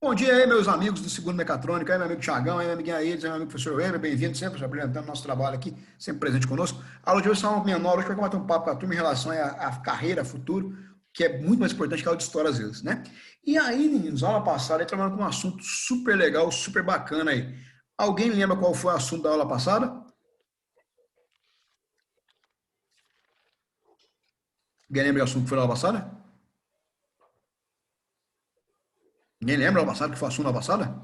Bom dia aí, meus amigos do Segundo Mecatrônica, aí, meu amigo Thiagão, aí, meu amiguinho Aedes, aí, meu amigo professor Weber, bem-vindo sempre, apresentando nosso trabalho aqui, sempre presente conosco. A aula de hoje é uma menor, hoje vai bater um papo com a turma em relação à carreira, futuro, que é muito mais importante que a aula de história às vezes, né? E aí, meninos, aula passada, aí trabalhando com um assunto super legal, super bacana aí. Alguém lembra qual foi o assunto da aula passada? Alguém lembra o assunto que foi da aula passada? Ninguém lembra a aula passada, que foi o assunto da aula passada?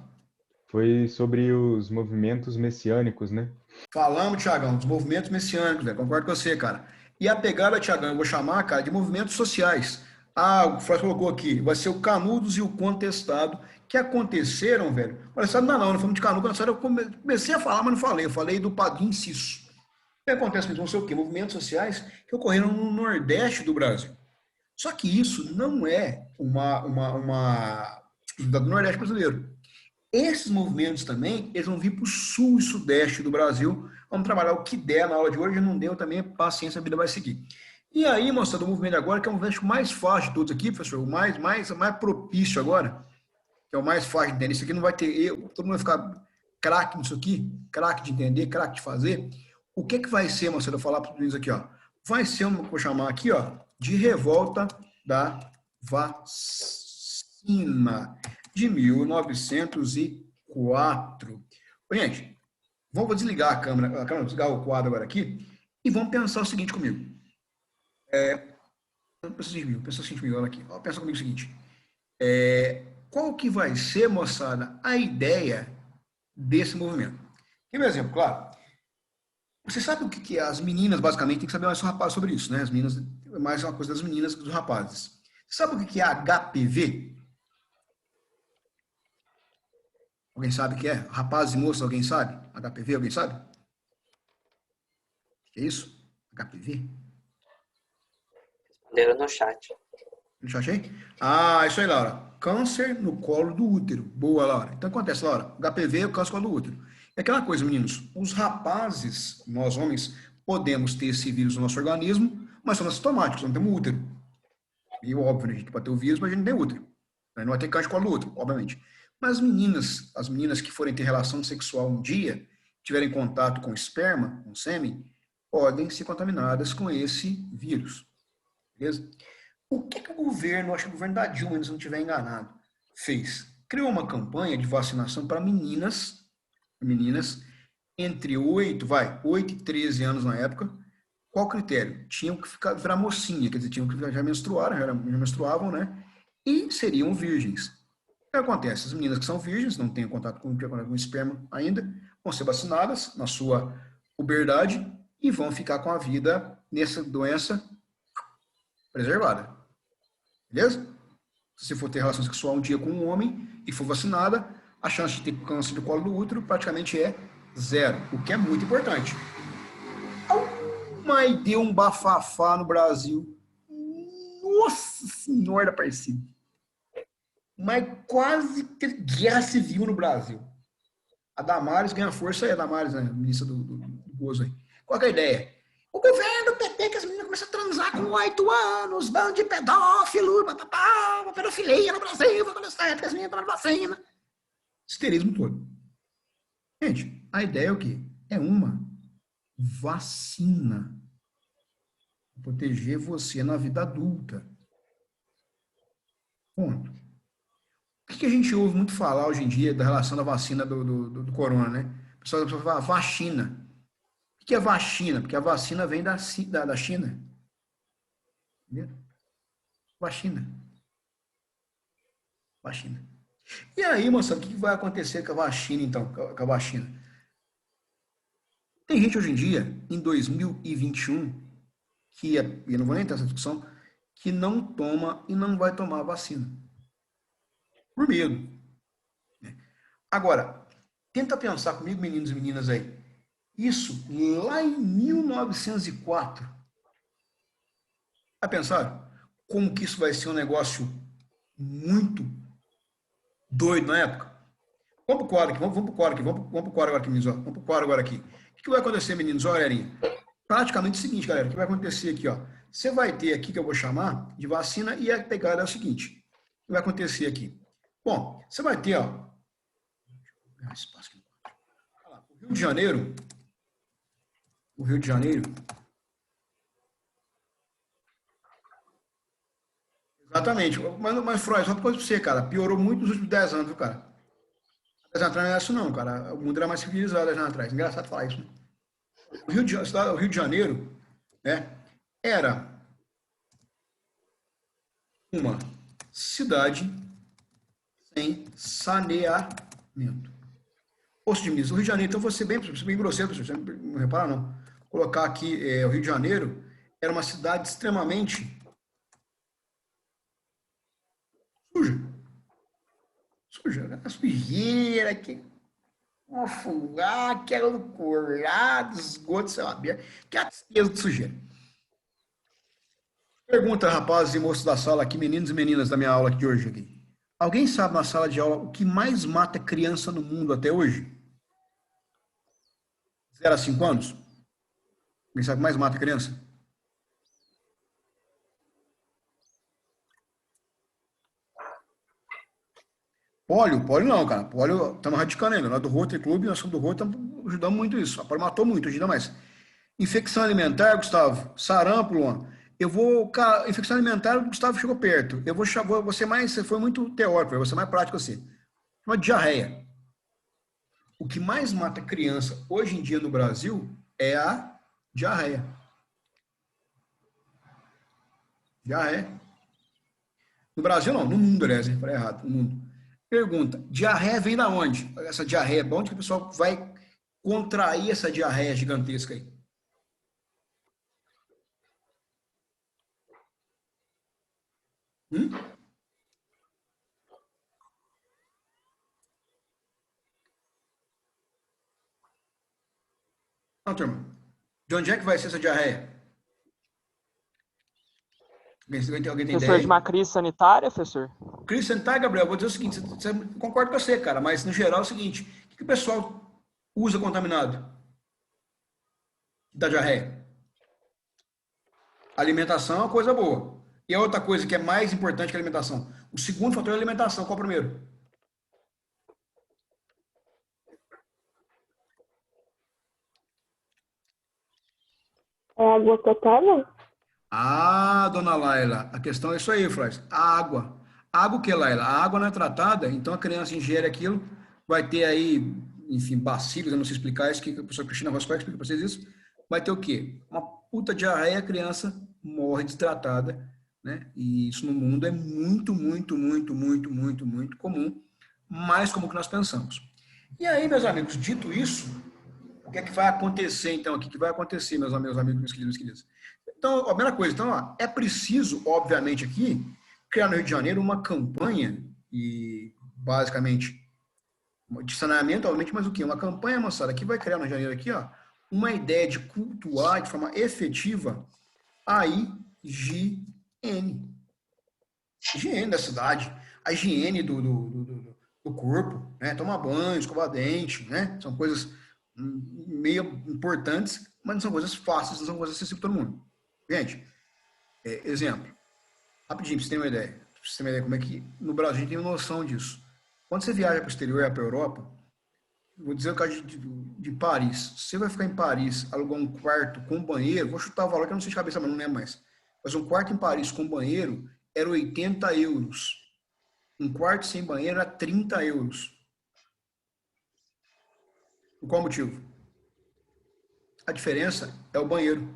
Foi sobre os movimentos messiânicos, né? Falamos, Tiagão, dos movimentos messiânicos, né? Concordo com você, cara. E a pegada, Tiagão, eu vou chamar, cara, de movimentos sociais. Ah, o Freud colocou aqui, vai ser o Canudos e o Contestado, que aconteceram, velho. Olha, sabe, não, não falamos de Canudos, eu comecei a falar, mas não falei. Eu falei do Padre Inciso. O que acontece, então, sei o quê? Movimentos sociais que ocorreram no Nordeste do Brasil. Só que isso não é do Nordeste brasileiro. Esses movimentos também, eles vão vir para o sul e sudeste do Brasil. Vamos trabalhar o que der na aula de hoje, não deu também, paciência, a vida vai seguir. E aí, moçada, o movimento agora, que é o movimento mais fácil de todos aqui, professor, o mais propício agora, que é o mais fácil de entender. Isso aqui não vai ter erro, todo mundo vai ficar craque nisso aqui, craque de entender, craque de fazer. O que vai ser, moçada, eu vou falar para os meninos aqui, ó. Vai ser, vou chamar aqui, ó, de revolta da vacina de 1904. Gente, vamos desligar a câmera, desligar o quadro agora aqui e vamos pensar o seguinte comigo. Pensa o seguinte comigo, olha aqui. Pensa comigo o seguinte. Qual que vai ser, moçada, a ideia desse movimento? Quer ver um exemplo, claro. Você sabe o que é as meninas, basicamente, tem que saber mais sobre rapaz sobre isso, né? As meninas, mais uma coisa das meninas que dos rapazes. Você sabe o que é HPV? Alguém sabe o que é? Rapazes e moças, alguém sabe? HPV, alguém sabe? O que é isso? HPV? Responderam no chat. No chat aí? Ah, isso aí, Laura. Câncer no colo do útero. Boa, Laura. Então acontece, Laura. HPV é o câncer no colo do útero. É aquela coisa, meninos. Os rapazes, nós homens, podemos ter esse vírus no nosso organismo, mas somos assintomáticos, não temos útero. E óbvio, né? A gente pode ter o vírus, mas a gente não tem útero. Não vai ter câncer no colo do útero, obviamente. Mas as meninas que forem ter relação sexual um dia, tiverem contato com esperma, com sêmen, podem ser contaminadas com esse vírus. Beleza? O que o governo, acho que o governo da Dilma, se não estiver enganado, fez? Criou uma campanha de vacinação para meninas entre 8 e 13 anos na época. Qual critério? Tinham que virar mocinha, quer dizer, tinham que já menstruaram, já menstruavam, né? E seriam virgens. O que acontece? As meninas que são virgens, não têm contato com esperma ainda, vão ser vacinadas na sua puberdade e vão ficar com a vida nessa doença preservada. Beleza? Se você for ter relação sexual um dia com um homem e for vacinada, a chance de ter câncer do colo do útero praticamente é zero, o que é muito importante. Mas deu um bafafá no Brasil. Nossa Senhora Aparecida. Mas quase que guerra civil no Brasil. A Damares ganha força aí, a Damares, né, ministra do Bozo aí. Qual é a ideia? O governo PT que as meninas começam a transar com 8 anos, bando de pedófilo, uma pedofilia no Brasil, vai acontecer, que as meninas tomam vacina. Esterismo todo. Gente, a ideia é o quê? É uma vacina. Proteger você na vida adulta. Ponto. O que a gente ouve muito falar hoje em dia da relação da vacina do corona, né? O pessoal fala vacina. O que é vacina? Porque a vacina vem da China. Entendeu? Vacina. Vacina. E aí, moçada, o que vai acontecer com a vacina, então? Com a vacina? Tem gente hoje em dia, em 2021, que, eu não vou nem entrar nessa discussão, que não toma e não vai tomar a vacina. Por medo. Agora, tenta pensar comigo, meninos e meninas aí. Isso lá em 1904. Vai pensar como que isso vai ser um negócio muito doido na época? Vamos pro quadro aqui, vamos pro quadro aqui, vamos pro quadro agora aqui, meninos. Vamos pro quadro agora aqui. O que vai acontecer, meninos? Olha, galerinha. Praticamente o seguinte, galera. O que vai acontecer aqui, ó? Você vai ter aqui, que eu vou chamar de vacina, e a pegada é o seguinte. O que vai acontecer aqui? Bom, você vai ter, ó, espaço aqui. O Rio de Janeiro, exatamente, mas Freud, só uma coisa pra você, cara, piorou muito nos últimos 10 anos, viu, cara? 10 anos atrás não era isso não, cara, o mundo era mais civilizado 10 anos atrás, engraçado falar isso, né? O Rio de Janeiro, né, era uma cidade sem saneamento. Poço de Minas, o Rio de Janeiro, então vou ser bem grosseiro, você não repara não. Colocar aqui o Rio de Janeiro era uma cidade extremamente suja. Suja, né? A sujeira, que uma fungada, que era corado, esgoto, sei lá, que a tristeza de sujeira. Pergunta, rapazes e moços da sala aqui, meninos e meninas da minha aula aqui de hoje. Aqui. Alguém sabe na sala de aula o que mais mata criança no mundo até hoje? 0 a 5 anos? Alguém sabe o que mais mata criança? Pólio não, cara. Pólio, estamos radicando ainda. Nós do Rotary Clube, nós somos do Rotary, estamos ajudando muito isso. A pólio matou muito, ajuda mais. Infecção alimentar, Gustavo. Sarampo, Luan. Eu vou, cara, infecção alimentar, o Gustavo chegou perto. Eu vou ser mais, você foi muito teórico, eu vou ser mais prático assim. Uma diarreia. O que mais mata criança hoje em dia no Brasil é a diarreia. Diarreia. No Brasil não, no mundo, aliás, hein? Falei errado, no mundo. Pergunta, diarreia vem da onde? Essa diarreia, onde que o pessoal vai contrair essa diarreia gigantesca aí? Hum? Não, turma. De onde é que vai ser essa diarreia? Alguém tem Professor, ideia de aí? uma crise sanitária, professor? Cris, tá, Gabriel, vou dizer o seguinte, você concordo com você, cara, mas no geral é o seguinte, o que o pessoal usa contaminado? Da diarreia? Alimentação é uma coisa boa. E a outra coisa que é mais importante que a alimentação? O segundo fator é a alimentação. Qual é o primeiro? É água potável? Ah, dona Laila, a questão é isso aí, Flávio. A água. Água o que, Laila? A água não é tratada, então a criança ingere aquilo, vai ter aí, enfim, bacilos, eu não sei explicar isso, que a professora Cristina Roscoe explica para vocês isso. Vai ter o quê? Uma puta diarreia, a criança morre desidratada, né? E isso no mundo é muito comum, mais comum que nós pensamos. E aí, meus amigos, dito isso, o que é que vai acontecer, então, aqui? O que vai acontecer, meus amigos, meus queridos? Então, a primeira coisa, então, ó, é preciso, obviamente, aqui, criar no Rio de Janeiro uma campanha, e basicamente, de saneamento, obviamente, mas o quê? Uma campanha, moçada, que vai criar no Rio de Janeiro aqui, ó, uma ideia de cultuar de forma efetiva a higiene. Higiene da cidade, a higiene do corpo, né? Tomar banho, escovar dente, né? São coisas meio importantes, mas não são coisas fáceis, não são coisas acessíveis para todo mundo. Gente, exemplo, rapidinho, para você ter uma ideia. Pra você ter uma ideia como é que no Brasil a gente tem uma noção disso. Quando você viaja para o exterior, para a Europa, vou dizer o caso de Paris. Você vai ficar em Paris, alugar um quarto com banheiro, vou chutar o valor que eu não sei de cabeça, mas não lembro mais. Mas um quarto em Paris com banheiro era 80 euros. Um quarto sem banheiro era 30 euros. Por qual motivo? A diferença é o banheiro.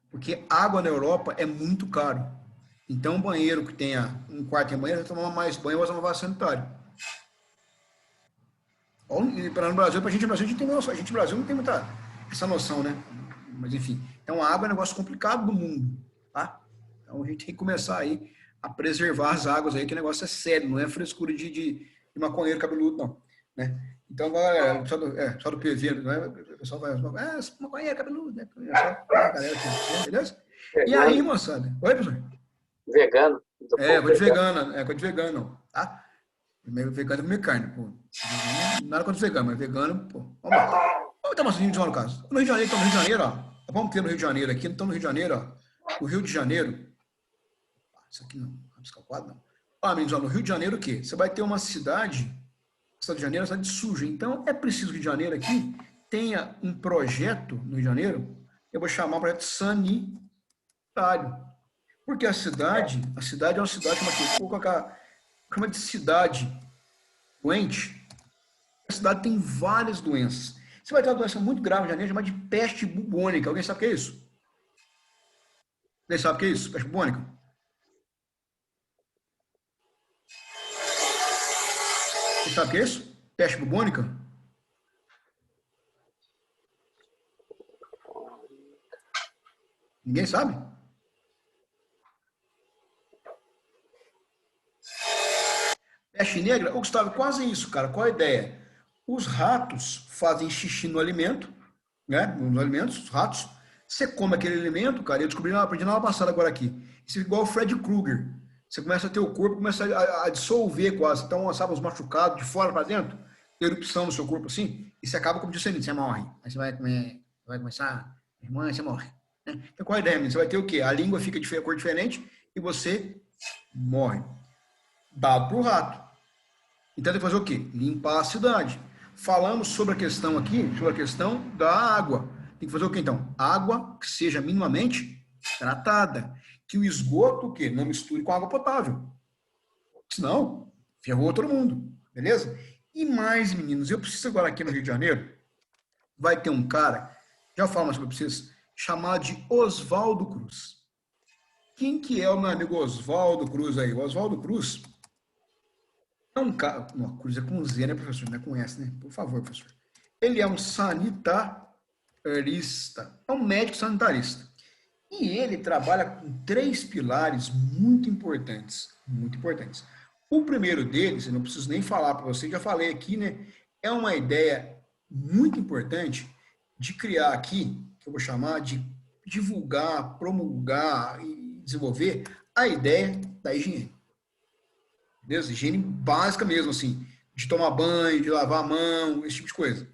Porque água na Europa é muito caro. Então, um banheiro que tenha um quarto em banheiro, vai tomar mais banho, vai usar uma vaso sanitário. Para no Brasil, para a gente no Brasil, a gente no Brasil não tem muita essa noção, né? Mas enfim. Então, a água é um negócio complicado do mundo, tá? Então, a gente tem que começar aí a preservar as águas aí, que o negócio é sério, não é frescura de maconheiro cabeludo, não. Né? Então, galera, só do PV, né? O pessoal vai, maconheiro cabeludo, né? Só a galera aqui, beleza? E aí, moçada? Oi, professor? Vegano. Coisa de vegano, coisa de vegano, tá? Vegano é comer carne, pô. Nada contra vegano, mas vegano, pô. Vamos lá. Vamos dar uma sugestão de uma no caso. No Rio de Janeiro, então, no Rio de Janeiro, ó. Vamos ter no Rio de Janeiro aqui, então no Rio de Janeiro, ó. O Rio de Janeiro. Isso aqui não, rabiscar o quadro, não. Ah, meninos, ó, no Rio de Janeiro o quê? Você vai ter uma cidade, Rio de Janeiro é uma cidade suja. Então, é preciso que o Rio de Janeiro aqui tenha um projeto no Rio de Janeiro, eu vou chamar o projeto sanitário. Porque a cidade é uma cidade, chama aqui, vou colocar, chama de cidade doente. A cidade tem várias doenças. Você vai ter uma doença muito grave no Rio de Janeiro, chamada de peste bubônica. Alguém sabe o que é isso? Alguém sabe o que é isso? Peste bubônica? Você sabe o que é isso? Peste bubônica? Ninguém sabe? Peste negra? Ô, Gustavo, quase isso, cara. Qual a ideia? Os ratos fazem xixi no alimento, né? Nos alimentos, os ratos. Você come aquele alimento, cara, eu descobri, aprendi na aula passada agora aqui. Isso é igual o Fred Krueger. Você começa a ter o corpo, começa a dissolver quase. Então, sabe, os machucados de fora para dentro, erupção no seu corpo assim, e você acaba como disse, você morre. Aí você vai comer, vai começar, irmã, você morre. Né? Então, qual a ideia, menino? Você vai ter o quê? A língua fica de cor diferente e você morre. Dado para o rato. Então tem que fazer o quê? Limpar a cidade. Falamos sobre a questão aqui, sobre a questão da água. Tem que fazer o quê, então? Água que seja minimamente tratada. Que o esgoto, o quê? Não misture com água potável. Senão, ferrou todo mundo. Beleza? E mais, meninos, eu preciso agora aqui no Rio de Janeiro, vai ter um cara, já falo mais sobre vocês, chamado de Oswaldo Cruz. Quem que é o meu amigo Oswaldo Cruz aí? O Oswaldo Cruz é um cara. Não, Cruz é com Z, né, professor? Não é com S, né? Por favor, professor. Ele é um sanitarista. É um médico sanitarista. E ele trabalha com três pilares muito importantes. Muito importantes. O primeiro deles, eu não preciso nem falar para você, já falei aqui, né? É uma ideia muito importante de criar aqui, que eu vou chamar de divulgar, promulgar e desenvolver a ideia da higiene. Beleza? Higiene básica mesmo, assim, de tomar banho, de lavar a mão, esse tipo de coisa.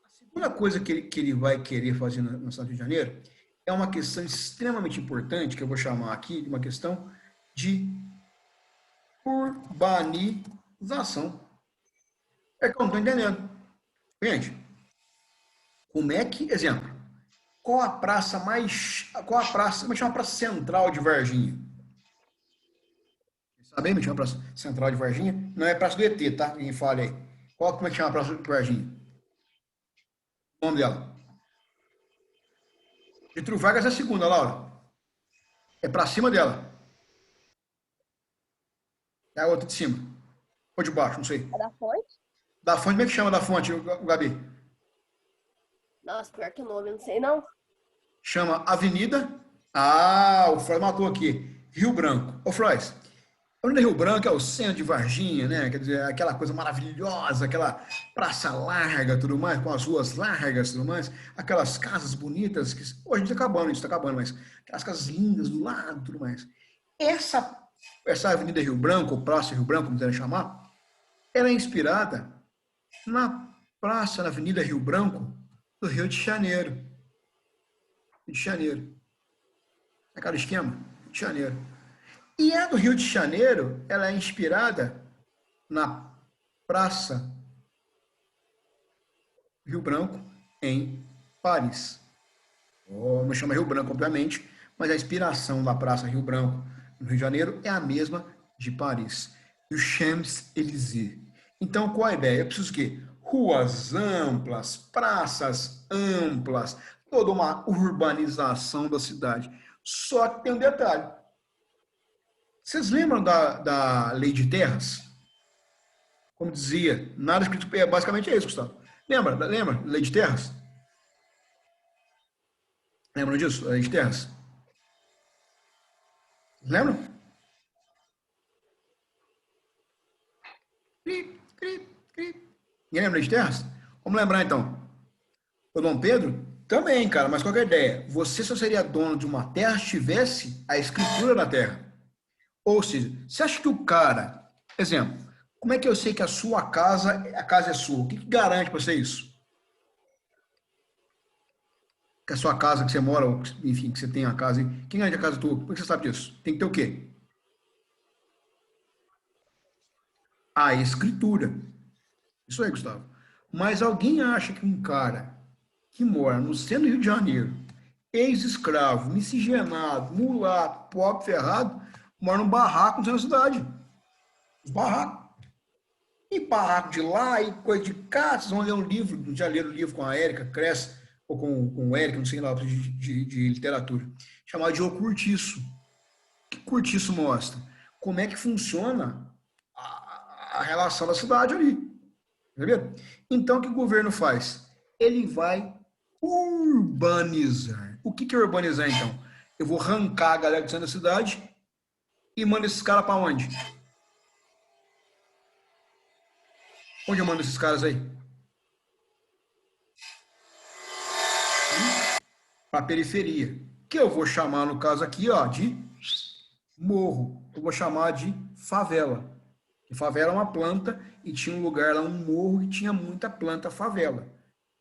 A segunda coisa que ele vai querer fazer na cidade do Rio de Janeiro é uma questão extremamente importante, que eu vou chamar aqui de uma questão de urbanização. É que eu não estou entendendo. Gente, como é que, exemplo, qual a praça mais, qual a praça, como é que chama a praça central de Varginha? Sabe como é que chama a praça central de Varginha? Não é a praça do ET, tá? Ninguém fale aí. Como é que chama a praça de Varginha? O nome dela? Getúlio Vargas é a segunda, Laura. É pra cima dela. É a outra de cima. Ou de baixo, não sei. É da fonte? Da fonte, como é que chama da fonte, o Gabi? Nossa, pior que o nome, eu não sei não. Chama Avenida. Ah, o Floyd matou aqui. Rio Branco. Ô, Floyd, a Avenida Rio Branco é o centro de Varginha, né? Quer dizer, aquela coisa maravilhosa, aquela praça larga, tudo mais, com as ruas largas, tudo mais, aquelas casas bonitas que hoje a gente está acabando, mas aquelas casas lindas do lado, tudo mais. Essa Avenida Rio Branco, ou Praça Rio Branco, como quiser chamar, ela é inspirada na praça, na Avenida Rio Branco do Rio de Janeiro. Rio de Janeiro. Aquele esquema? Rio de Janeiro. E a do Rio de Janeiro, ela é inspirada na Praça Rio Branco, em Paris. Não chama Rio Branco, obviamente, mas a inspiração da Praça Rio Branco, no Rio de Janeiro, é a mesma de Paris. E o Champs-Élysées. Então, qual a ideia? Eu preciso o quê? Ruas amplas, praças amplas, toda uma urbanização da cidade. Só que tem um detalhe. Vocês lembram da lei de terras? Como dizia, nada escrito, basicamente é isso, Gustavo. Lembra? Lei de terras? Lembram disso? Lei de terras? Lembram? Ninguém lembra da lei de terras? Vamos lembrar então. O Dom Pedro? Também, cara, mas qual é a ideia? Você só seria dono de uma terra se tivesse a escritura da terra. Ou seja, você acha que o cara, exemplo, como é que eu sei que a casa é sua? O que garante para você isso? Que a sua casa que você mora, ou, enfim, que você tem a casa, quem garante a casa tua? Como é que você sabe disso? Tem que ter o quê? a escritura. Isso aí, Gustavo. Mas alguém acha que um cara que mora no centro do Rio de Janeiro, ex-escravo, miscigenado, mulato, pobre, ferrado, mora num barraco no centro da cidade. Os barracos. E barraco de lá, e coisa de cá, vocês vão ler um livro, já leram o livro com a Érica Kress, ou com o Érica, não sei lá, de literatura, chamado de O Curtiço. O que Curtiço mostra? Como é que funciona a relação da cidade ali. Entendeu? Então, o que o governo faz? Ele vai urbanizar. O que é urbanizar, então? Eu vou arrancar a galera do centro da cidade e mando esses caras para onde? Onde eu mando esses caras aí? Para a periferia. Que eu vou chamar, no caso aqui, ó, de morro. Eu vou chamar de favela. E favela é uma planta e tinha um lugar lá, um morro, e tinha muita planta favela.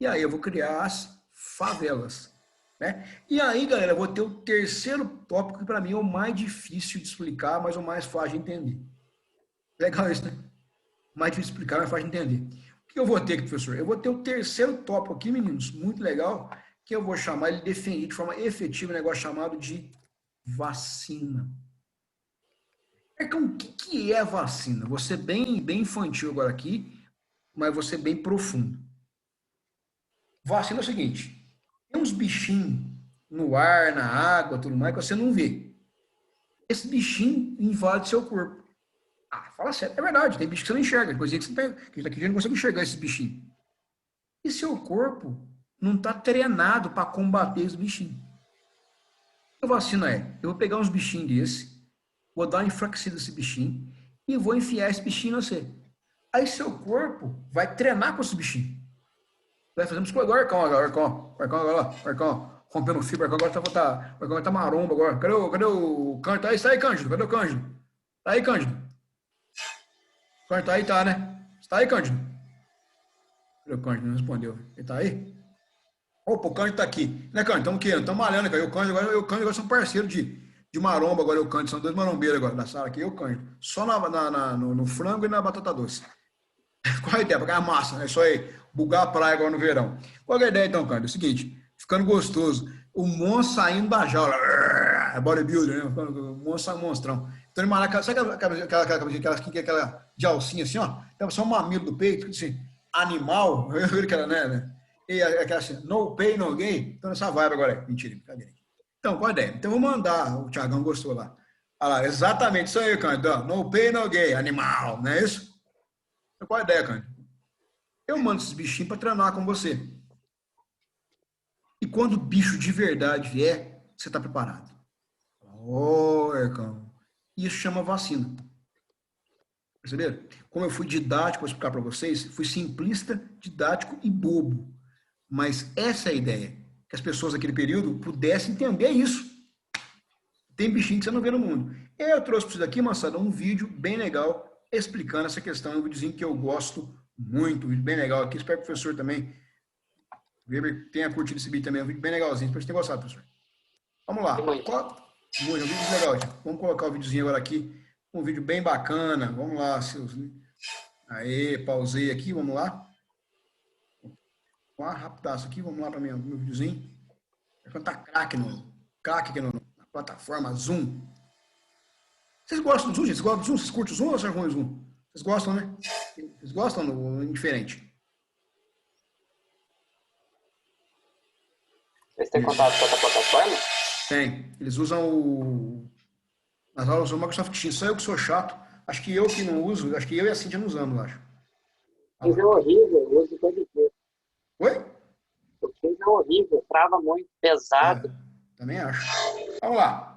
E aí eu vou criar as favelas. Né? E aí, galera, eu vou ter o terceiro tópico que para mim é o mais difícil de explicar, mas o mais fácil de entender. Legal isso, né? Mais difícil de explicar, mas fácil de entender. O que eu vou ter aqui, professor? Eu vou ter o terceiro tópico aqui, meninos, muito legal, que eu vou chamar ele de definir de forma efetiva um negócio chamado de vacina. Então, o que é vacina? Vou ser bem infantil agora aqui, mas vou ser bem profundo. Vacina é o seguinte, tem uns bichinhos no ar, na água, tudo mais, que você não vê. Esse bichinho invade seu corpo. Ah, fala sério, é verdade, tem bicho que você não enxerga, coisinha que você tá, que a gente não consegue enxergar esse bichinho. E seu corpo não está treinado para combater esse bichinho. A vacina eu vou pegar uns bichinhos desse, vou dar uma enfraquecida nesse bichinho e vou enfiar esse bichinho em você. Aí seu corpo vai treinar com esse bichinho. Vai fazer musculação agora, Arcão, rompendo o fibra, agora tá maromba agora. Cadê o Cândido? Aí, sai, Cândido. Cadê o Cândido? Tá aí, Cândido? O Cândido tá aí, tá, né? Você tá aí, Cândido? Cadê o Cândido? Não respondeu. Ele tá aí? Opa, o Cândido tá aqui. Né, Cândido? Estamos aqui, estamos malhando, cara. O Cândido agora são parceiros de maromba, agora o Cândido. São dois marombeiros agora da sala aqui, eu e o Cândido. Só no frango e na batata doce. Qual a ideia? Pra ganhar massa, é só aí bugar a praia agora no verão. Qual é a ideia então, cara? É o seguinte, ficando gostoso, o monstro saindo da jaula, é bodybuilder, né? O monstro sai um monstrão. Então ele malha, sabe aquela de alcinha assim, ó? Então só um mamilo do peito, assim, animal, aquela, né? E aquela assim, no pain, no gain. Então essa vibe agora é, mentira, brincadeira. Então, qual a ideia? Então eu vou mandar, o Thiagão gostou lá. Olha lá, exatamente isso aí, Cândido. No pain, no gain, animal, não é isso? Qual a ideia, Cândido? Eu mando esses bichinhos para treinar com você. E quando o bicho de verdade vier, você está preparado. Ercão. Isso chama vacina. Perceberam? Como eu fui didático, vou explicar para vocês, fui simplista, didático e bobo. Mas essa é a ideia. Que as pessoas naquele período pudessem entender isso. Tem bichinho que você não vê no mundo. Eu trouxe para vocês aqui, moçada, um vídeo bem legal explicando essa questão. É um videozinho que eu gosto muito, um vídeo bem legal aqui. Espero que o professor também tenha curtido esse vídeo também. É um vídeo bem legalzinho. Espero que você tenha gostado, professor. Vamos lá. Muito, um vídeo legal. Gente. Vamos colocar o videozinho agora aqui. Um vídeo bem bacana. Vamos lá, seus. Aê, pausei aqui. Vamos lá. Vamos lá, rapidaço aqui. Vamos lá para meu videozinho. Tá craque aqui na plataforma Zoom. Vocês gostam do Zoom, gente? Vocês gostam do Zoom? Vocês curtem o Zoom ou vocês ruim o Zoom? Vocês gostam, né? Vocês gostam do indiferente? Vocês têm contato com outra plataforma? Tem. Eles usam nas aulas do Microsoft Teams. Só eu que sou chato. Acho que eu que não uso. Acho que eu e a Cintia não usamos, acho. Teams é horrível. Eu uso todo dia. Oi? O Teams é horrível. Trava muito. Pesado. Também acho. Vamos lá.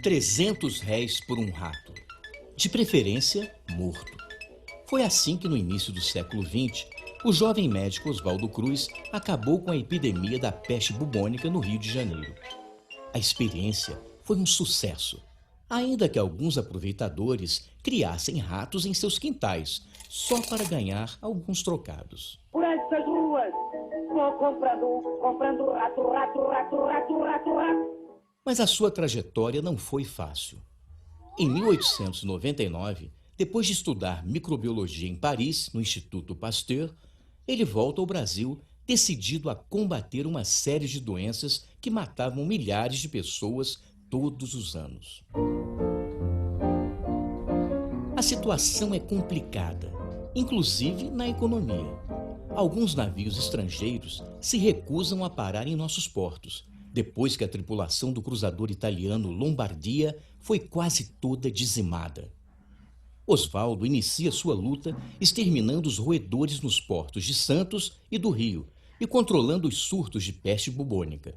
R$300 por um rato, de preferência morto. Foi assim que no início do século XX, o jovem médico Oswaldo Cruz acabou com a epidemia da peste bubônica no Rio de Janeiro. A experiência foi um sucesso, ainda que alguns aproveitadores criassem ratos em seus quintais, só para ganhar alguns trocados. Por essas ruas, comprando rato. Mas a sua trajetória não foi fácil. Em 1899, depois de estudar microbiologia em Paris, no Instituto Pasteur, ele volta ao Brasil decidido a combater uma série de doenças que matavam milhares de pessoas todos os anos. A situação é complicada, inclusive na economia. Alguns navios estrangeiros se recusam a parar em nossos portos, depois que a tripulação do cruzador italiano Lombardia foi quase toda dizimada. Oswaldo inicia sua luta exterminando os roedores nos portos de Santos e do Rio e controlando os surtos de peste bubônica.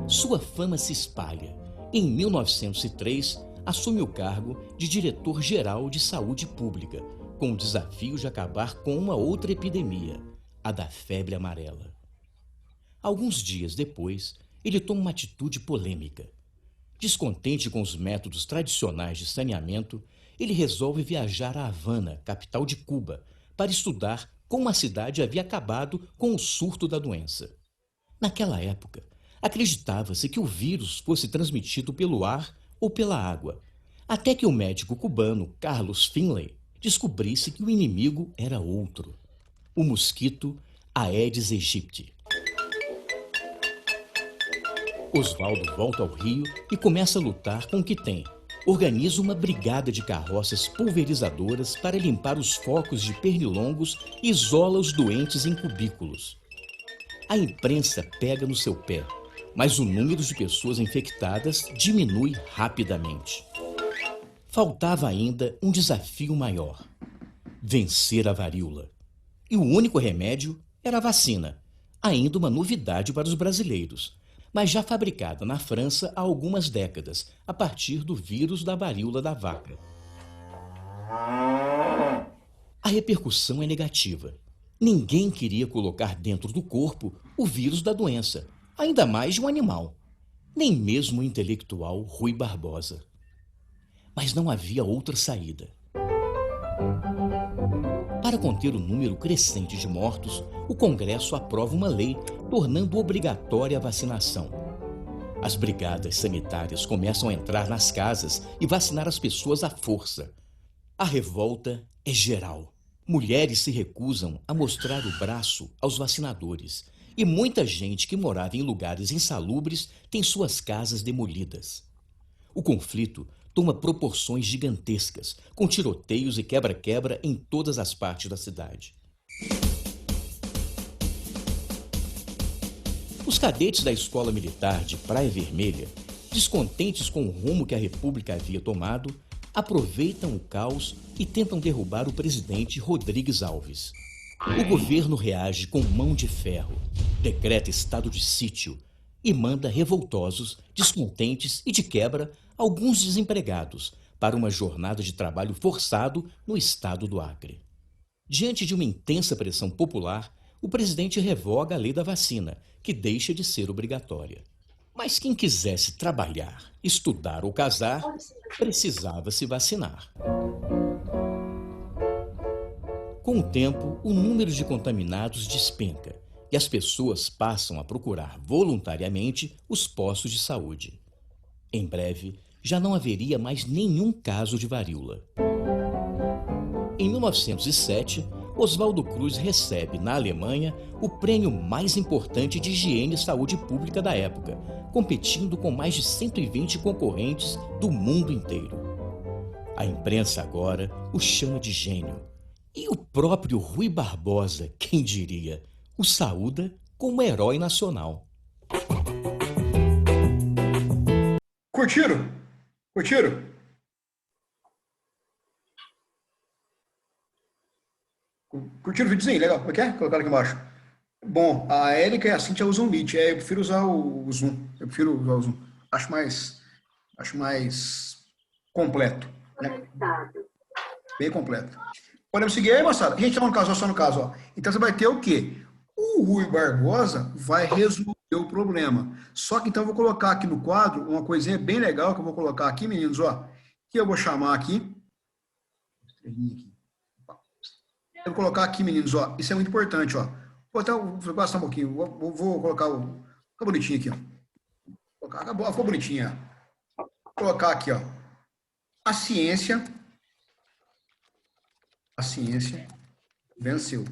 Sua fama se espalha. Em 1903, assume o cargo de diretor-geral de saúde pública, com o desafio de acabar com uma outra epidemia, a da febre amarela. Alguns dias depois, ele toma uma atitude polêmica. Descontente com os métodos tradicionais de saneamento, ele resolve viajar a Havana, capital de Cuba, para estudar como a cidade havia acabado com o surto da doença. Naquela época, acreditava-se que o vírus fosse transmitido pelo ar ou pela água, até que o médico cubano Carlos Finlay descobrisse que o inimigo era outro, o mosquito Aedes aegypti. Oswaldo volta ao Rio e começa a lutar com o que tem. Organiza uma brigada de carroças pulverizadoras para limpar os focos de pernilongos e isola os doentes em cubículos. A imprensa pega no seu pé, mas o número de pessoas infectadas diminui rapidamente. Faltava ainda um desafio maior: vencer a varíola. E o único remédio era a vacina, ainda uma novidade para os brasileiros, mas já fabricada na França há algumas décadas, a partir do vírus da varíola da vaca. A repercussão é negativa. Ninguém queria colocar dentro do corpo o vírus da doença, ainda mais de um animal. Nem mesmo o intelectual Rui Barbosa. Mas não havia outra saída. Para conter o número crescente de mortos, o Congresso aprova uma lei tornando obrigatória a vacinação. As brigadas sanitárias começam a entrar nas casas e vacinar as pessoas à força. A revolta é geral. Mulheres se recusam a mostrar o braço aos vacinadores e muita gente que morava em lugares insalubres tem suas casas demolidas. O conflito toma proporções gigantescas, com tiroteios e quebra-quebra em todas as partes da cidade. Os cadetes da Escola Militar de Praia Vermelha, descontentes com o rumo que a República havia tomado, aproveitam o caos e tentam derrubar o presidente Rodrigues Alves. O governo reage com mão de ferro, decreta estado de sítio e manda revoltosos, descontentes e, de quebra, alguns desempregados para uma jornada de trabalho forçado no estado do Acre. Diante de uma intensa pressão popular, o presidente revoga a lei da vacina, que deixa de ser obrigatória. Mas quem quisesse trabalhar, estudar ou casar, precisava se vacinar. Com o tempo, o número de contaminados despenca e as pessoas passam a procurar voluntariamente os postos de saúde. Em breve, já não haveria mais nenhum caso de varíola. Em 1907, Oswaldo Cruz recebe, na Alemanha, o prêmio mais importante de higiene e saúde pública da época, competindo com mais de 120 concorrentes do mundo inteiro. A imprensa agora o chama de gênio. E o próprio Rui Barbosa, quem diria, o saúda como herói nacional. Curtiram? Curtiram? Curtiram o videozinho? Legal. Como é que é? Colocaram aqui embaixo. Bom, a Érica e a Cíntia usam o Meet. Eu prefiro usar o Zoom. Eu prefiro usar o Zoom. Acho mais completo. Né? Bem completo. Podemos seguir aí, moçada? A gente está no caso, só no caso. Ó. Então você vai ter o quê? O Rui Barbosa vai resolver o problema. Só que então eu vou colocar aqui no quadro uma coisinha bem legal que eu vou colocar aqui, meninos, ó. Que eu vou chamar aqui. Eu vou colocar aqui, meninos, ó. Isso é muito importante, ó. Vou gastar um pouquinho. Vou colocar o. Ficou bonitinho aqui, ó. Ficou bonitinha. Vou colocar aqui, ó. A ciência venceu.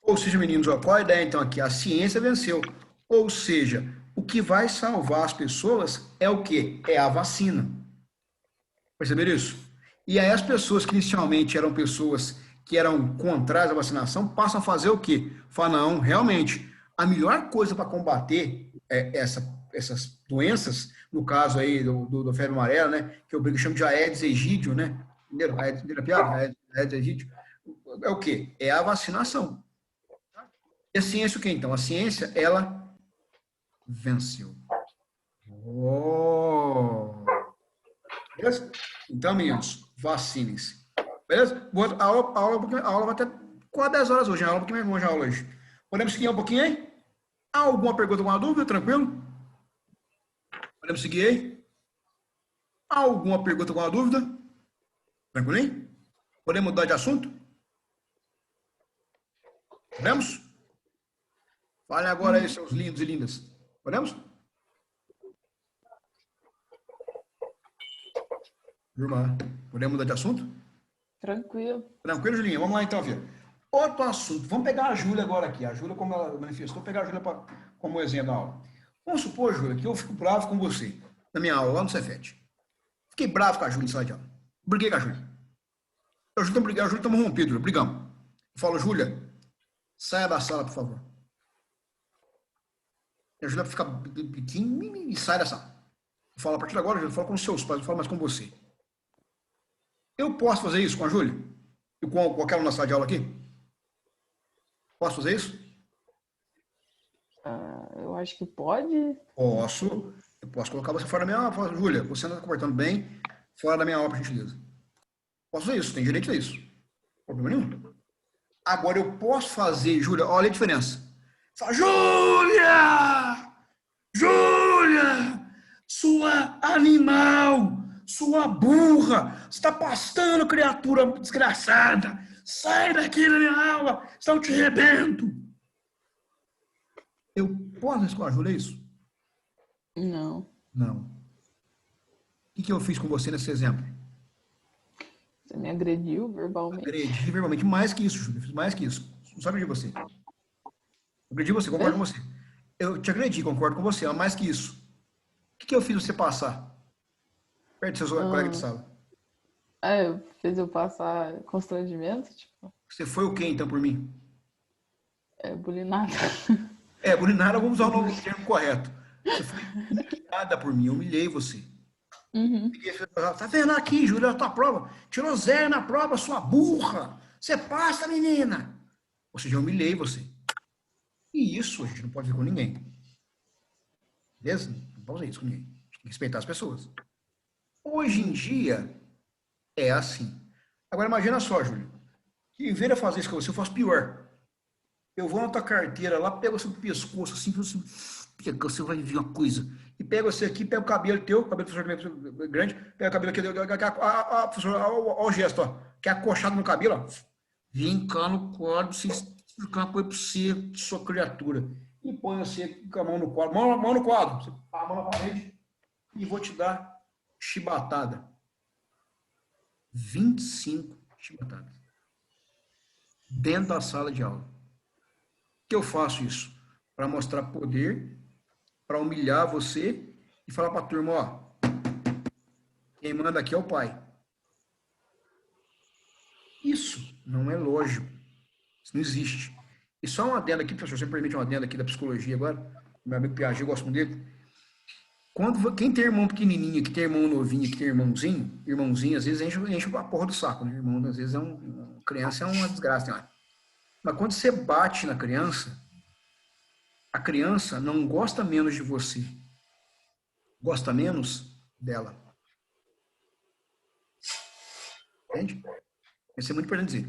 Ou seja, meninos, ó, qual a ideia então aqui? A ciência venceu. Ou seja, o que vai salvar as pessoas é o quê? É a vacina. Perceberam isso? E aí as pessoas que inicialmente eram pessoas que eram contrárias à vacinação passam a fazer o quê? Falam, não, realmente, a melhor coisa para combater essas doenças, no caso aí do febre amarela, né, que eu chamo de Aedes aegypti, né? Entenderam? Entenderam a piada? Aedes aegypti. É o quê? É a vacinação. E a ciência o quê, então? A ciência, ela venceu. Oh! Beleza? Então, meninos, vacinem-se. Beleza? A aula vai até quase 10 horas hoje. A aula um pouquinho mais longe a aula hoje. Podemos seguir um pouquinho aí? Alguma pergunta, alguma dúvida? Tranquilo? Podemos seguir aí? Alguma pergunta, alguma dúvida? Tranquilo aí? Podemos mudar de assunto? Podemos? Fale agora aí, seus lindos e lindas. Podemos? Irmã, podemos mudar de assunto? Tranquilo. Tranquilo, Julinha? Vamos lá então, filha. Outro assunto. Vamos pegar a Júlia agora aqui. A Júlia, como ela manifestou, vou pegar a Júlia como exemplo da aula. Vamos supor, Júlia, que eu fico bravo com você na minha aula, lá no Cefet. Fiquei bravo com a Júlia em sala de aula. Briguei com a Júlia. A Júlia estamos rompidos, Júlia. Brigamos. Eu falo, Júlia, saia da sala, por favor. E a Júlia fica biquinho e sai da sala. Eu falo, a partir de agora, Júlia, eu falo com os seus pais, não falo mais com você. Eu posso fazer isso com a Júlia? E com aquela na sala de aula aqui? Posso fazer isso? Eu acho que pode. Posso. Eu posso colocar você fora da minha aula. Júlia, você não está comportando bem, fora da minha aula, por gentileza. Posso fazer isso, tem direito a isso. Problema nenhum. Agora, eu posso fazer, Júlia, olha a diferença. Fala, Júlia! Júlia! Sua animal! Sua burra! Você está pastando, criatura desgraçada! Sai daqui da minha aula! Senão eu te rebento! Eu posso escolar, Júlia, é isso? Não. Não. O que eu fiz com você nesse exemplo? Você me agrediu verbalmente. Agredi verbalmente. Mais que isso, Júlia. Fiz mais que isso. Não só agredi você. Agredi você, concordo com você. Eu te agredi, concordo com você. Mas mais que isso. O que eu fiz você passar? Perto dos seus colegas de sala. Fez eu passar constrangimento, tipo. Você foi o quê, então, por mim? Bulinada. Bulinada, vamos usar o termo correto. Você foi humilhada por mim, eu humilhei você. Uhum. Tá vendo aqui, Júlia, a tua prova? Tirou 0 na prova, sua burra. Você passa, menina. Ou seja, eu humilhei você. E isso a gente não pode ver com ninguém. Beleza? Não pode fazer isso com ninguém. A gente tem que respeitar as pessoas. Hoje em dia, é assim. Agora, imagina só, Júlia. Que em vez de eu fazer isso com você, eu faço pior. Eu vou na tua carteira lá, pego você no pescoço, assim, você vai ver uma coisa. E pego você aqui, pego o cabelo teu, cabelo do professor grande, pego o cabelo aqui, professor, olha o gesto, ó. Que é acochado no cabelo, ó. Vem cá no quadro, se explicar uma coisa pra você, sua criatura. E põe você com a mão no quadro. Mão no quadro. Você põe a mão na parede e vou te dar chibatada. 25 chibatadas. Dentro da sala de aula. Por que eu faço isso? Para mostrar poder, para humilhar você e falar para a turma, ó, quem manda aqui é o pai. Isso não é lógico. Isso não existe. E só um adendo aqui, professor, você me permite um adendo aqui da psicologia agora, meu amigo Piaget, eu gosto muito dele. Quem tem irmão pequenininho, que tem irmão novinho, que tem irmãozinho, às vezes enche a porra do saco, né? Irmão, às vezes criança é uma desgraça, né? Mas quando você bate na criança, a criança não gosta menos de você, gosta menos dela. Entende? Isso é muito importante dizer.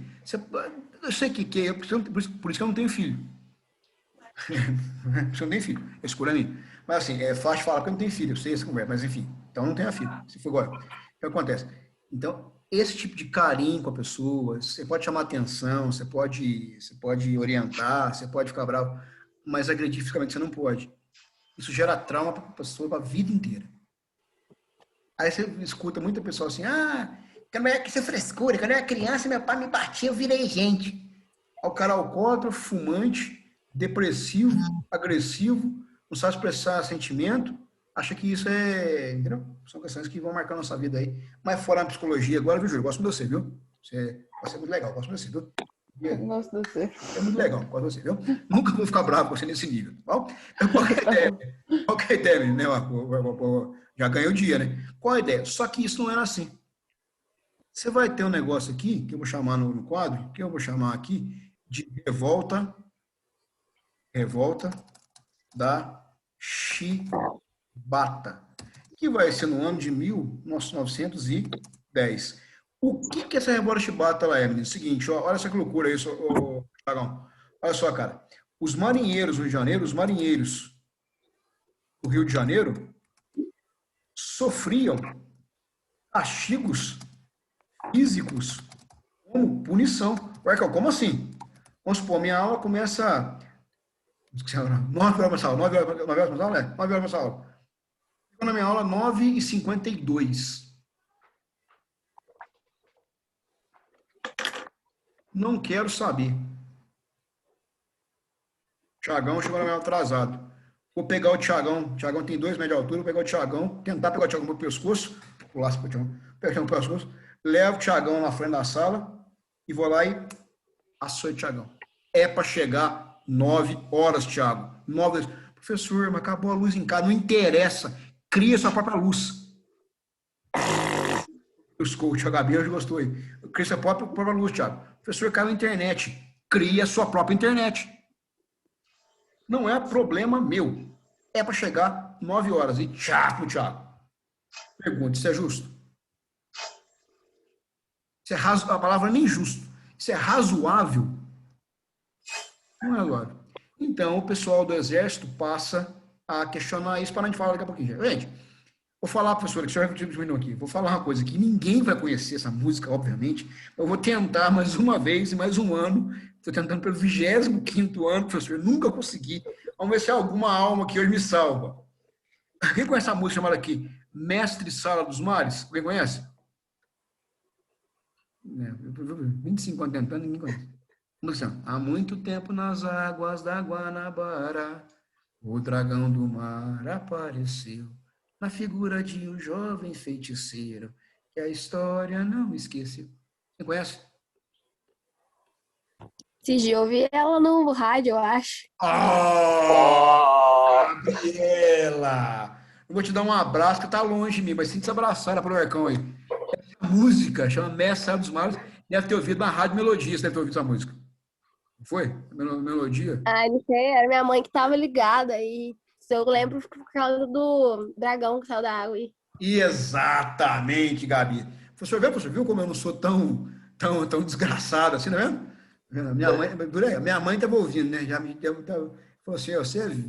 Eu sei que por isso que eu não tenho filho. Por isso que eu não tenho filho. É escolha minha. Mas assim, é fácil falar porque eu não tenho filho. Eu sei essa conversa, mas enfim. Então não tenho filho. Se for agora. O que acontece? Então, esse tipo de carinho com a pessoa, você pode chamar atenção, você pode orientar, você pode ficar bravo, mas agredir fisicamente você não pode. Isso gera trauma para a pessoa para a vida inteira. Aí você escuta muita pessoa assim, quando eu era que frescura, quando eu era criança, meu pai me batia, eu virei gente. Aí o cara alcoólatra, fumante, depressivo, agressivo, não sabe expressar sentimento, acha que isso entendeu? São questões que vão marcar a nossa vida aí. Mas fora a psicologia agora, viu, Júlio? Gosto de você, viu? Você é muito legal, gosto de você, viu? Eu gosto de você. É muito legal, gosto de você, viu? Nunca vou ficar bravo com você nesse nível, tá bom? Qual que é a ideia, né, Marco? Já ganhou o dia, né? Qual a ideia? Só que isso não era assim. Você vai ter um negócio aqui, que eu vou chamar no quadro, que eu vou chamar aqui de revolta da chibata, que vai ser no ano de 1910. O que essa revolta chibata ela é, menino? Seguinte, ó, olha só que loucura isso, Thiagão. Olha só, cara. Os marinheiros no Rio de Janeiro, os marinheiros do Rio de Janeiro sofriam castigos físicos como punição. Ué, como assim? Vamos supor, minha aula começa 9 horas para aula, 9 horas para aula, 9 horas para aula. Estou na minha aula 9h52. Não quero saber. Thiagão chegou na minha aula atrasado. Vou pegar o Thiagão. O Thiagão tem 2 metros de altura. Vou pegar o Thiagão, tentar pegar o Thiagão pelo pescoço. Pular para o Thiagão. Pegar o pescoço. Levo o Thiagão na frente da sala e vou lá e açoito o Thiagão. É para chegar 9 horas, Thiago. 9 horas. Professor, mas acabou a luz em casa. Não interessa. Cria sua própria luz. Os coach, a Gabi hoje gostou aí. Cria sua própria luz, Thiago. Professor, caiu a internet. Cria sua própria internet. Não é problema meu. É para chegar 9 horas. E tchau, Thiago. Pergunta, isso é justo? Isso é a palavra nem justo. Isso é razoável? Não é razoável. Então, o pessoal do Exército passa a questionar isso para a gente falar daqui a pouquinho. Gente, vou falar, professora, que o senhor vai continuar aqui. Vou falar uma coisa que ninguém vai conhecer essa música, obviamente. Eu vou tentar mais uma vez e mais um ano. Estou tentando pelo 25º ano, professor. Nunca consegui. Vamos ver se alguma alma que hoje me salva. Quem conhece a música chamada aqui? Mestre Sala dos Mares? Alguém conhece? 25 anos tentando, ninguém conhece. Há muito tempo nas águas da Guanabara, o dragão do mar apareceu na figura de um jovem feiticeiro que a história não esqueceu. Você conhece? Esses dias eu ouvi ela no rádio, eu acho. Gabriela! Eu vou te dar um abraço, que tá longe de mim, mas sinta-se abraçada pelo Arcão aí. Essa música chama Mestre Sala dos Mares, deve ter ouvido na Rádio Melodia, você deve ter ouvido essa música. Não foi? Melodia? Ah, não sei, era minha mãe que tava ligada e eu lembro por causa do dragão que saiu da água aí. Exatamente, Gabi. Professor, viu como eu não sou tão desgraçado assim, não é mesmo? Minha mãe estava ouvindo, né? Já me falou assim,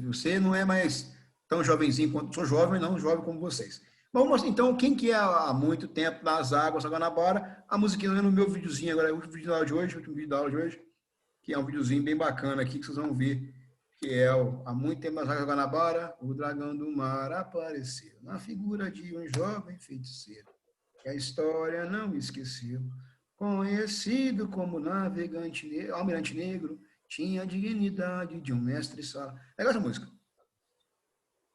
você não é mais tão jovenzinho quanto sou jovem, não jovem como vocês. Vamos, então, quem que é há muito tempo nas águas da Guanabara? A musiquinha no meu videozinho agora, o último vídeo da aula de hoje, que é um videozinho bem bacana aqui, que vocês vão ver, que é há muito tempo nas águas da Guanabara, o dragão do mar apareceu na figura de um jovem feiticeiro, que a história não esqueceu. Conhecido como navegante, almirante negro, tinha a dignidade de um mestre-sala. Legal essa música.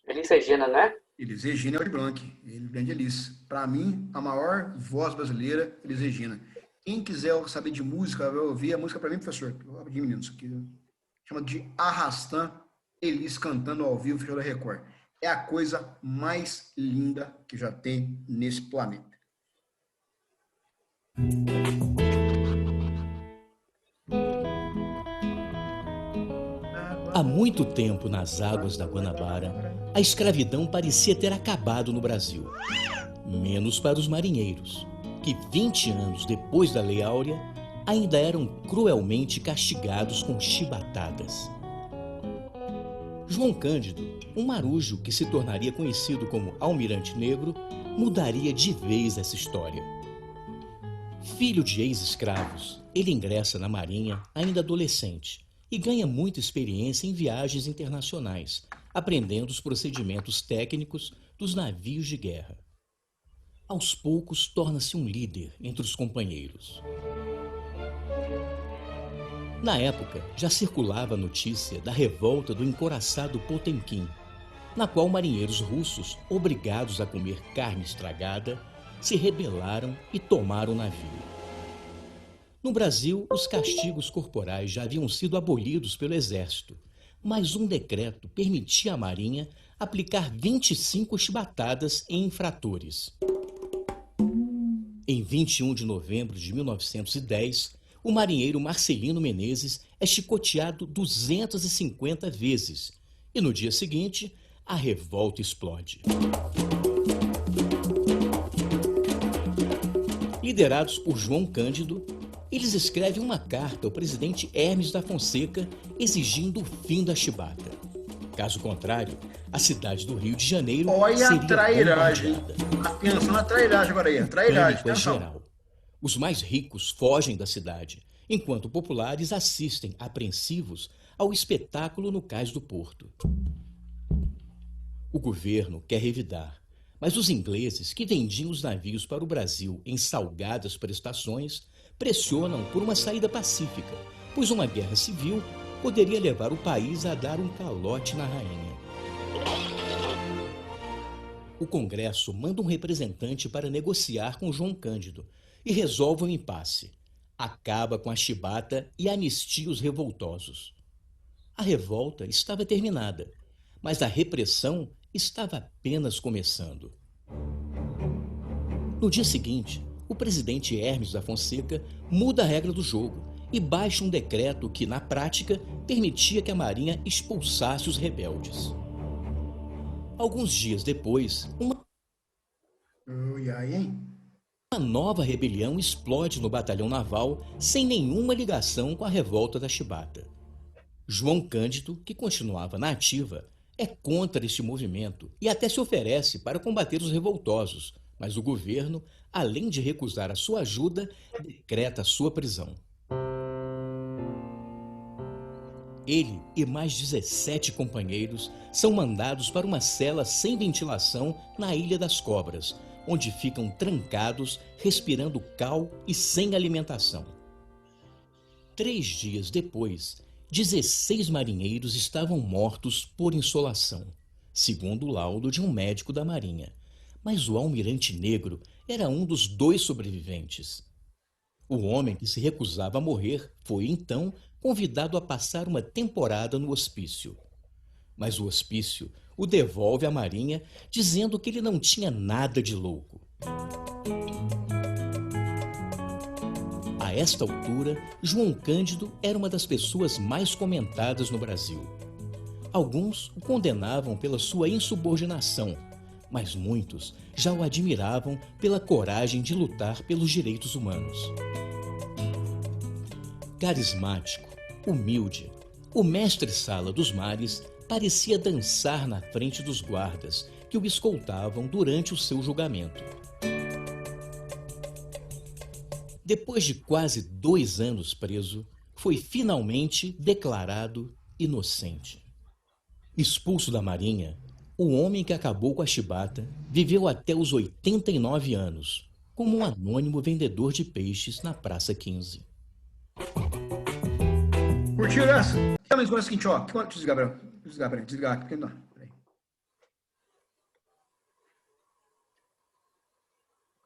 Elis Regina, né? Elis Regina é o Blanc, ele grande Elis. Para mim, a maior voz brasileira, Elis Regina. Quem quiser saber de música, vai ouvir a música para mim, professor. Rapidinho, meninos, aqui, chama de Arrastan, Elis cantando ao vivo, fechou da Record. É a coisa mais linda que já tem nesse planeta. Há muito tempo, nas águas da Guanabara, a escravidão parecia ter acabado no Brasil. Menos para os marinheiros, que 20 anos depois da Lei Áurea, ainda eram cruelmente castigados com chibatadas. João Cândido, um marujo que se tornaria conhecido como Almirante Negro, mudaria de vez essa história. Filho de ex-escravos, ele ingressa na Marinha ainda adolescente e ganha muita experiência em viagens internacionais, aprendendo os procedimentos técnicos dos navios de guerra. Aos poucos, torna-se um líder entre os companheiros. Na época, já circulava a notícia da revolta do encouraçado Potemkin, na qual marinheiros russos, obrigados a comer carne estragada, se rebelaram e tomaram o navio. No Brasil, os castigos corporais já haviam sido abolidos pelo Exército, mas um decreto permitia à Marinha aplicar 25 chibatadas em infratores. Em 21 de novembro de 1910, o marinheiro Marcelino Menezes é chicoteado 250 vezes e no dia seguinte, a revolta explode. Liderados por João Cândido, eles escrevem uma carta ao presidente Hermes da Fonseca exigindo o fim da chibata. Caso contrário, a cidade do Rio de Janeiro Olha seria a trairagem. bombardeada. Atenção na trairagem agora aí. A trairagem, Pânico é atenção. geral. Os mais ricos fogem da cidade, enquanto populares assistem apreensivos ao espetáculo no cais do porto. O governo quer revidar, mas os ingleses, que vendiam os navios para o Brasil em salgadas prestações, pressionam por uma saída pacífica, pois uma guerra civil poderia levar o país a dar um calote na rainha. O Congresso manda um representante para negociar com João Cândido e resolve o impasse. Acaba com a chibata e anistia os revoltosos. A revolta estava terminada, mas a repressão estava apenas começando. No dia seguinte, o presidente Hermes da Fonseca muda a regra do jogo e baixa um decreto que, na prática, permitia que a Marinha expulsasse os rebeldes. Alguns dias depois, uma Ui, aí, hein? nova rebelião explode no batalhão naval sem nenhuma ligação com a revolta da chibata. João Cândido, que continuava na ativa, é contra este movimento e até se oferece para combater os revoltosos, mas o governo, além de recusar a sua ajuda, decreta a sua prisão. Ele e mais 17 companheiros são mandados para uma cela sem ventilação na Ilha das Cobras, onde ficam trancados, respirando cal e sem alimentação. 3 dias depois, 16 marinheiros estavam mortos por insolação, segundo o laudo de um médico da Marinha. Mas o almirante negro era um dos 2 sobreviventes. O homem que se recusava a morrer foi, então, convidado a passar uma temporada no hospício. Mas o hospício o devolve à Marinha, dizendo que ele não tinha nada de louco. A esta altura, João Cândido era uma das pessoas mais comentadas no Brasil. Alguns o condenavam pela sua insubordinação, mas muitos já o admiravam pela coragem de lutar pelos direitos humanos. Carismático, humilde, o mestre-sala dos mares parecia dançar na frente dos guardas que o escoltavam durante o seu julgamento. Depois de quase 2 anos preso, foi finalmente declarado inocente. Expulso da Marinha, o homem que acabou com a chibata viveu até os 89 anos, como um anônimo vendedor de peixes na Praça 15. Curtiram essa? Também é o seguinte, ó. Deixa eu desligar, Gabriel. Desligar aqui, porque não. Peraí.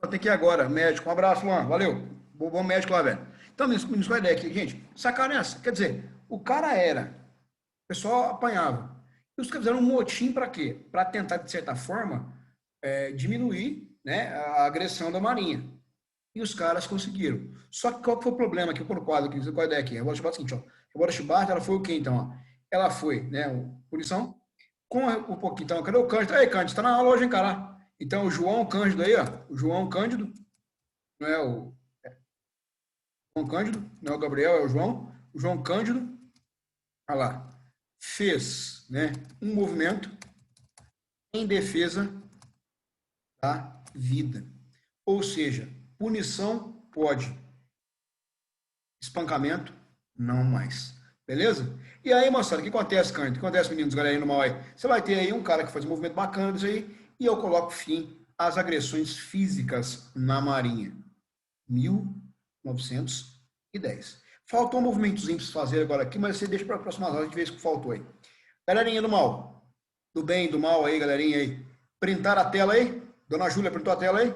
Eu tenho que ir agora, médico. Um abraço, Luan. Valeu. Bom médico lá, velho. Então, meninos, qual a ideia aqui, gente? Sacaram essa? Quer dizer, o cara era. O pessoal apanhava. E os caras fizeram um motim para quê? Para tentar, de certa forma, diminuir, né, a agressão da Marinha. E os caras conseguiram. Só que qual que foi o problema aqui? Por quadro aqui, qual a ideia aqui? A Revolta Chibata é o seguinte, ó. A Revolta Chibata, ela foi o quê, então? Ó? Ela foi, né, punição, com um pouquinho. Então, cadê o Cândido? Aí, Cândido, tá na aula hoje, hein, cara? Então, o João Cândido aí, ó. O João Cândido, não é o... João Cândido, não é o Gabriel, é o João. O João Cândido, olha lá, fez, né, um movimento em defesa da vida. Ou seja, punição pode, Espancamento, não mais. Beleza? E aí, moçada, o que acontece, Cândido? O que acontece, meninos, galerinha do mal aí? Você vai ter aí um cara que faz um movimento bacana disso aí, e eu coloco fim às agressões físicas na Marinha. 1910. Faltou um movimentozinho para vocês fazerem agora aqui, mas você deixa para a próxima aula de ver o que faltou aí. Galerinha do mal. Do bem, do mal aí, galerinha aí. Printar a tela aí? Dona Júlia printou a tela aí?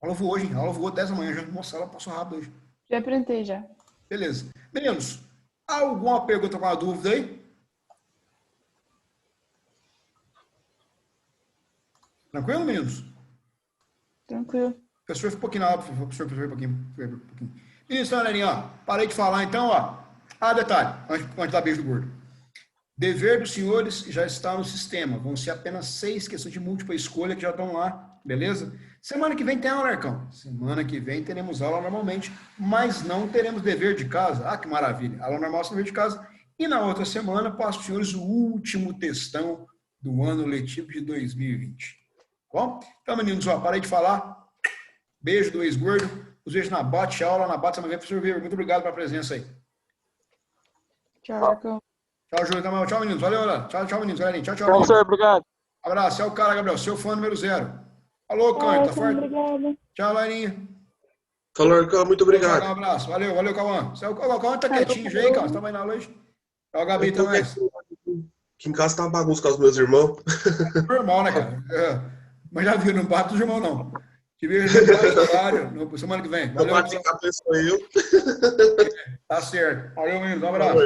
A aula voou hoje, hein? A aula voou 10 da manhã já. Nossa, ela passou rápido hoje. Já printei, já. Beleza. Meninos, alguma pergunta com uma dúvida aí? Tranquilo, meninos? Tranquilo. Professor, foi um pouquinho na aula, professor, um pouquinho. Meninos, então, galerinha, ó, parei de falar, então, ó. Detalhe, antes de dar beijo do gordo. Dever dos senhores já está no sistema. Vão ser apenas 6 questões de múltipla escolha que já estão lá, beleza? Semana que vem tem aula, Arcão. Semana que vem teremos aula normalmente, mas não teremos dever de casa. Ah, que maravilha. Aula normal sem dever de casa. E na outra semana, passo para os senhores o último textão do ano letivo de 2020. Bom? Então, meninos, ó, parei de falar. Beijo do ex-gordo. Os vejo na Bate aula, na Bate semana que vem, professor Weber. Muito obrigado pela presença aí. Tchau, Arcão. Tchau, Júlio. Tchau, meninos. Valeu, Ana. Tchau, meninos. Galerinha. Tchau, Tchau, professor. Obrigado. Abraço. É o cara, Gabriel. Seu fã número 0. Alô, Cândido. Tá forte? Obrigada. Tchau, Lairinha. Falou, Arcão, muito obrigado. Um abraço. Valeu, Cauã. O Cauã tá quietinho já aí, Cauã. Você tá aí na aula hoje? É o Gabi também. Aqui em casa tá uma bagunça com os meus irmãos. Normal, né, cara? Mas já viu, não bate os irmãos, não. Te vejo no horário, semana que vem. Valeu, Valeu, sou eu. tá certo. Valeu, menino. Um abraço.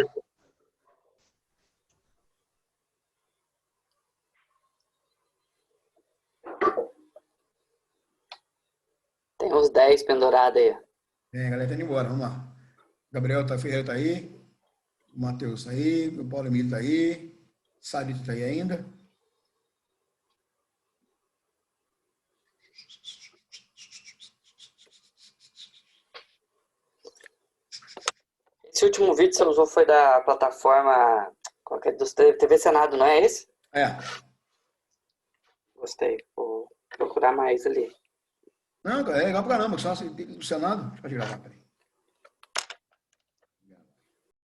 Tem uns 10 pendurados aí. A galera tá indo embora. Vamos lá. Gabriel Ferreira tá aí. O Matheus tá aí. O Paulo Emílio tá aí. Sarito tá aí ainda. Esse último vídeo que você usou foi da plataforma dos TV Senado, não é esse? É. Gostei. Vou procurar mais ali. Não, é legal pra caramba. Só o Senado. Deixa eu gravar, peraí.